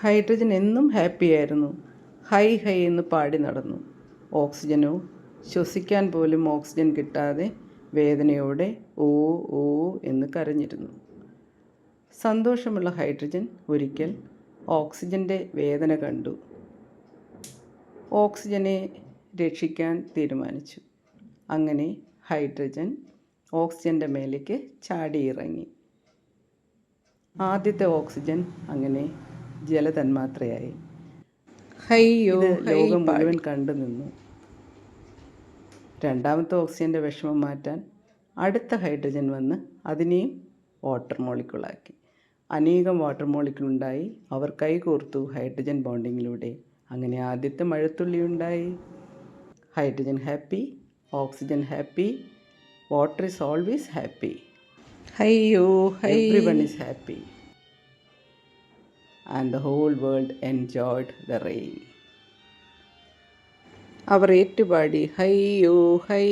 Hydrogen എന്നും ഹാപ്പിയായിരുന്നു. High high എന്ന് പാടി നടന്നു. ഓക്സിജനോ ശ്വസിക്കാൻ പോലും ഓക്സിജൻ കിട്ടാതെ വേദനയോടെ ഓ ഓ എന്ന് കരഞ്ഞിരുന്നു. സന്തോഷമുള്ള ഹൈഡ്രജൻ ഒരിക്കൽ ഓക്സിജൻ്റെ വേദന കണ്ടു. ഓക്സിജനെ രക്ഷിക്കാൻ തീരുമാനിച്ചു. അങ്ങനെ ഹൈഡ്രജൻ ഓക്സിജൻ്റെ മേലേക്ക് ചാടിയിറങ്ങി. ആദ്യത്തെ ഓക്സിജൻ അങ്ങനെ ജലതന്മാത്രയായി. ഹയ്യോ ലോകം മുഴുവൻ കണ്ടു നിന്നു. രണ്ടാമത്തെ ഓക്സിജൻ്റെ വിഷമം മാറ്റാൻ അടുത്ത ഹൈഡ്രജൻ വന്ന് അതിനെയും വാട്ടർ മോളിക്യൂളാക്കി. അനേകം വാട്ടർ മോളിക്യൂളുണ്ടായി. അവർ കൈകോർത്തു ഹൈഡ്രജൻ ബോണ്ടിങ്ങിലൂടെ. അങ്ങനെ ആദ്യത്തെ മഴത്തുള്ളി ഉണ്ടായി. Hydrogen happy, oxygen happy, water is always happy. ഹയ്യോ Everyone is happy. And the whole world enjoyed the rain. അവർ ഏറ്റുപാടി ഹയ്യോ ഹൈ.